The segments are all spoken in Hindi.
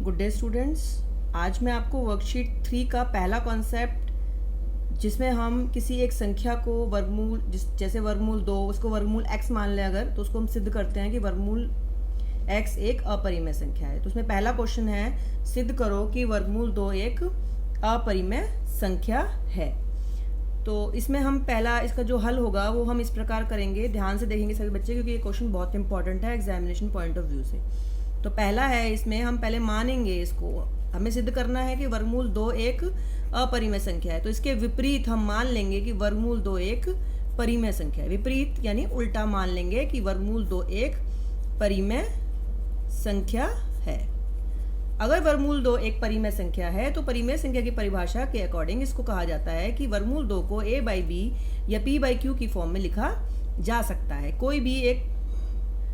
Good day students. आज मैं आपको वर्कशीट 3 का पहला कॉन्सेप्ट, जिसमें हम किसी एक संख्या को वर्गमूल, जैसे वर्गमूल 2, उसको वर्गमूल x मान लें अगर, तो उसको हम सिद्ध करते हैं कि वर्गमूल x एक अपरिमेय संख्या है। तो उसमें पहला क्वेश्चन है, सिद्ध करो कि वर्गमूल 2 एक अपरिमेय संख्या है। तो इसमें हम पहला इसका जो हल होगा वो हम इस प्रकार करेंगे, ध्यान से देखेंगे सभी बच्चे, क्योंकि ये क्वेश्चन बहुत इंपॉर्टेंट है एग्जामिनेशन पॉइंट ऑफ व्यू से। तो पहला है, इसमें हम पहले मानेंगे, इसको हमें सिद्ध करना है कि वर्गमूल 2 एक अपरिमेय संख्या है। तो इसके विपरीत हम मान लेंगे कि वर्गमूल 2 एक परिमेय संख्या है। विपरीत यानी उल्टा मान लेंगे कि वर्गमूल 2 एक परिमेय संख्या है। अगर वर्गमूल 2 एक परिमेय संख्या है तो परिमेय संख्या की परिभाषा के अकॉर्डिंग इसको कहा जाता है कि वर्गमूल 2 को a/b या p/q की फॉर्म में लिखा जा सकता है। कोई भी एक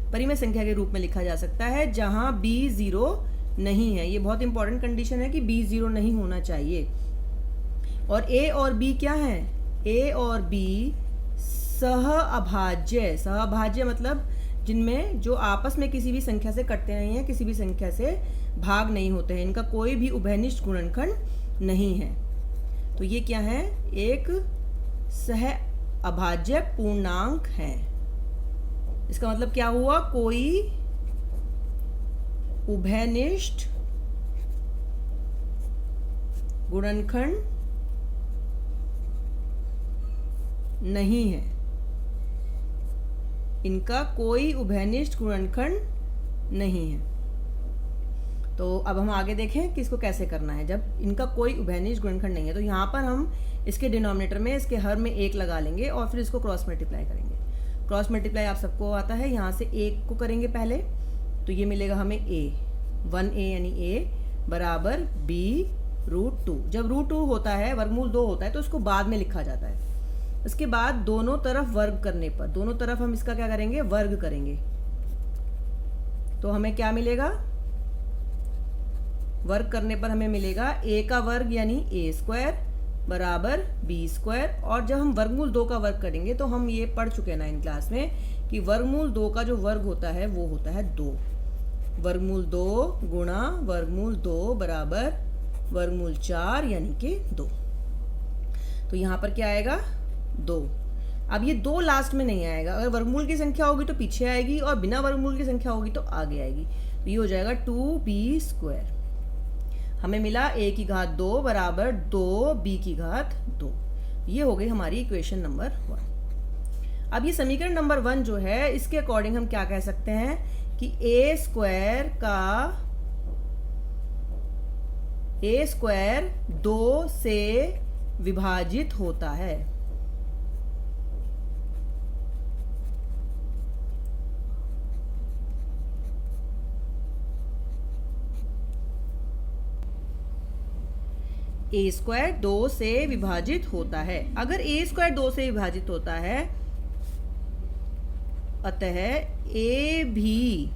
परिमेय संख्या के रूप में लिखा जा सकता है जहां b 0 नहीं है। ये बहुत इंपॉर्टेंट कंडीशन है कि b 0 नहीं होना चाहिए। और a और b क्या है? a और b सहअभाज्य। सहअभाज्य मतलब जिनमें जो आपस में किसी भी संख्या से कटते नहीं हैं, किसी भी संख्या से भाग नहीं होते हैं, इनका कोई भी उभयनिष्ठ गुणनखंड नहीं है। तो ये क्या है? एक सहअभाज्य पूर्णांक है। इसका मतलब क्या हुआ? कोई उभयनिष्ठ गुणनखंड नहीं है। इनका कोई उभयनिष्ठ गुणनखंड नहीं है। तो अब हम आगे देखें कि इसको कैसे करना है। जब इनका कोई उभयनिष्ठ गुणनखंड नहीं है तो यहाँ पर हम इसके डिनोमिनेटर में इसके हर में 1 लगा लेंगे और फिर इसको क्रॉस मल्टीप्लाई करेंगे। क्रॉस मल्टीप्लाई आप सबको आता है, यहाँ से 1 को करेंगे पहले, तो ये मिलेगा हमें a, 1a यानी a बराबर b√2। जब √2 होता है, वर्गमूल 2 होता है, तो इसको बाद में लिखा जाता है। इसके बाद दोनों तरफ वर्ग करने पर, दोनों तरफ हम इसका क्या करेंगे? वर्ग करेंगे। तो हमें क्या मिलेगा? वर्ग करने पर हमें मिलेगा a का वर्ग यानी a² बराबर b²। और जब हम वर्गमूल 2 का वर्ग करेंगे तो हम ये पढ़ चुके हैं 9 क्लास में कि वर्गमूल 2 का जो वर्ग होता है वो होता है 2। वर्गमूल 2 गुणा वर्गमूल 2 बराबर वर्गमूल 4 यानी कि 2। तो यहाँ पर क्या आएगा? 2। अब ये 2 लास्ट में नहीं आएगा। अगर वर्गमूल की संख्या होगी तो पीछे आएगी और बिना वर्गमूल की संख्या होगी तो आगे आएगी। तो ये हो जाएगा 2b²। हमें मिला a की घात 2 बराबर 2b की घात 2। ये हो गई हमारी इक्वेशन नंबर 1। अब ये समीकरण नंबर 1 जो है, इसके अकॉर्डिंग हम क्या कह सकते हैं कि a² 2 से विभाजित होता है। a² 2 से विभाजित होता है। अगर a² 2 से विभाजित होता है, अतः a भी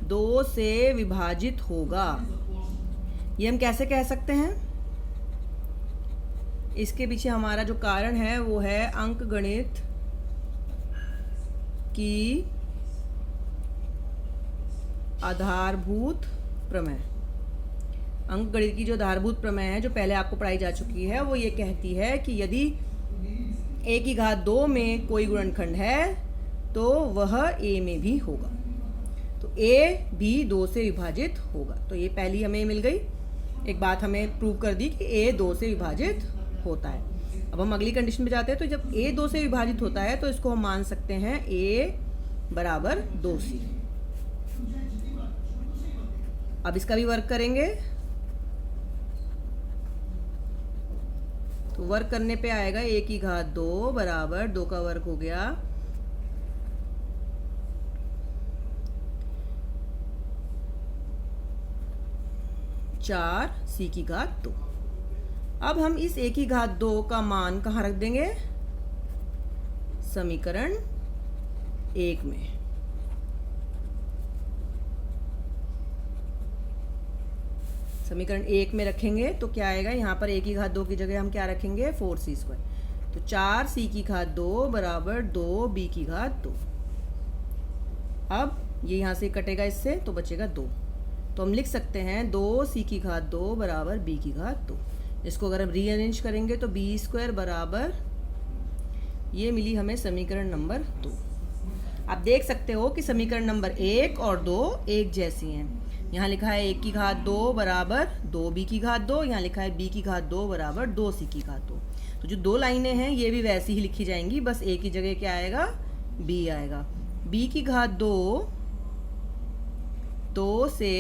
2 से विभाजित होगा। ये हम कैसे कह सकते हैं? इसके पीछे हमारा जो कारण है वो है अंकगणित की आधारभूत प्रमेय। अंकगणित की जो आधारभूत प्रमेय है, जो पहले आपको पढ़ाई जा चुकी है, वो ये कहती है कि यदि a की घात 2 में कोई गुणनखंड है तो वह a में भी होगा। तो a भी 2 से विभाजित होगा। तो ये पहली हमें मिल गई, एक बात हमें प्रूव कर दी कि a 2 से विभाजित होता है। अब हम अगली कंडीशन पे जाते हैं। तो जब a 2 से विभाजित होता है तो इसको हम मान सकते हैं a बराबर 2c। अब इसका भी वर्क करेंगे, तो वर्क करने पे आएगा a की घात 2 बराबर 2 का वर्ग हो गया 4c की घात 2। अब हम इस a की घात 2 का मान कहाँ रख देंगे? समीकरण 1 में। समीकरण 1 में रखेंगे तो क्या आएगा? यहाँ पर a की घात 2 की जगह हम क्या रखेंगे? 4c²। तो 4c की घात 2 बराबर 2b की घात 2। अब ये यहाँ से कटेगा इससे तो बचेगा 2। तो हम लिख सकते हैं 2c की घात 2 बराबर b की घात 2। इसको अगर हम रीअरेंज करेंगे तो बी स्क्वायर बराबर, ये मिली हमें समीकरण नंबर 2। आप देख सकते हो कि समीकरण नंबर 1 और 2 एक जैसी हैं। यहाँ लिखा है 1 की घात 2 बराबर 2b की घात 2, यहाँ लिखा है b की घात 2 बराबर 2c की घात 2। तो जो दो लाइनें हैं ये भी वैसी ही लिखी जाएंगी, बस a की जगह क्या आएगा, b आएगा। b की घात 2 से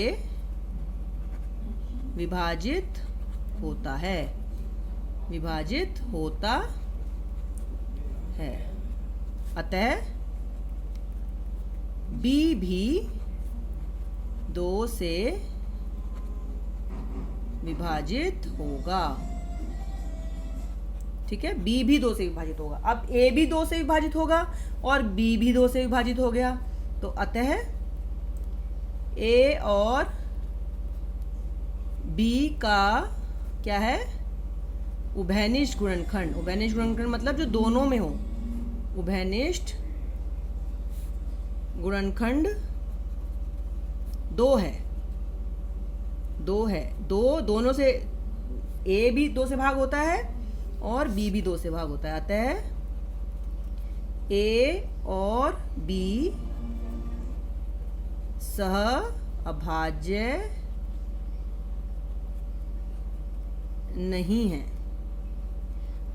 विभाजित होता है, विभाजित होता है, अतः b भी 2 से विभाजित होगा। ठीक है, b भी 2 से विभाजित होगा। अब a भी 2 से विभाजित होगा और b भी 2 से विभाजित हो गया, तो अतः a और b का क्या है, उभयनिष्ठ गुणनखंड। उभयनिष्ठ गुणनखंड मतलब जो दोनों में हो, उभयनिष्ठ गुणनखंड 2 है, 2 है, दोनों से a भी 2 से भाग होता है और b भी 2 से भाग होता है, अतः a और b सह अभाज्य नहीं है।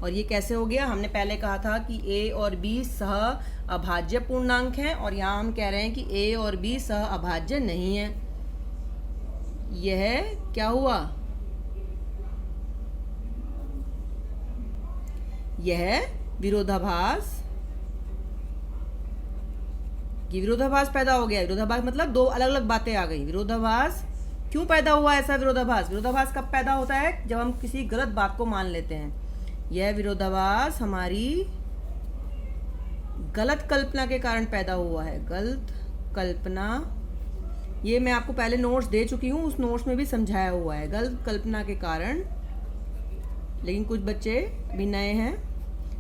और ये कैसे हो गया, हमने पहले कहा था कि a और b सह अभाज्य पूर्णांक हैं और यहाँ हम कह रहे हैं कि a और b सह अभाज्य नहीं है। यह क्या हुआ, यह विरोधाभास, ये विरोधाभास पैदा हो गया। विरोधाभास मतलब दो अलग अलग बातें आ गई। विरोधाभास क्यों पैदा हुआ ऐसा विरोधाभास? विरोधाभास कब पैदा होता है, जब हम किसी गलत बात को मान लेते हैं। यह विरोधाभास हमारी गलत कल्पना के कारण पैदा हुआ है। गलत कल्पना, ये मैं आपको पहले नोट्स दे चुकी हूँ, उस नोट्स में भी समझाया हुआ है। गलत कल्पना के कारण, लेकिन कुछ बच्चे भी नए हैं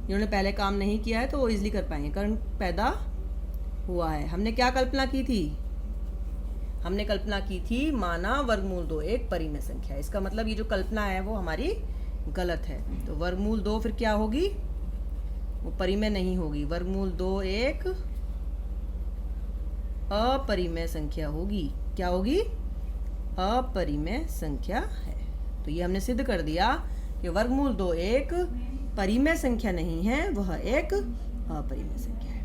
जिन्होंने पहले काम नहीं किया है तो वो इजीली कर पाएंगे। कारण पैदा हुआ है। हमने क्या कल्पना की थी, हमने कल्पना की थी माना वर्गमूल 2 एक परिमेय संख्या। इसका मतलब ये जो कल्पना है वो हमारी गलत है। तो वर्गमूल 2 फिर क्या होगी, वो परिमेय नहीं होगी। वर्गमूल 2 एक अपरिमेय संख्या होगी। क्या होगी, अपरिमेय संख्या है। तो ये हमने सिद्ध कर दिया कि वर्गमूल 2 एक परिमेय संख्या नहीं है, वह एक अपरिमेय संख्या है।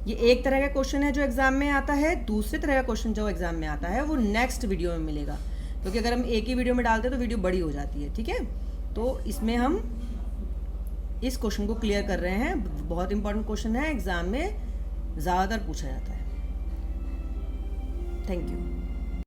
ये एक तरह का क्वेश्चन है जो एग्जाम में आता है। दूसरे तरह का क्वेश्चन जो एग्जाम में आता है वो नेक्स्ट वीडियो में मिलेगा, क्योंकि अगर हम एक ही वीडियो में डालते हैं तो वीडियो बड़ी हो जाती है। ठीक है, तो इसमें हम इस क्वेश्चन को क्लियर कर रहे हैं। बहुत इंपॉर्टेंट क्वेश्चन है, एग्जाम में ज़्यादातर पूछा जाता है। Thank you.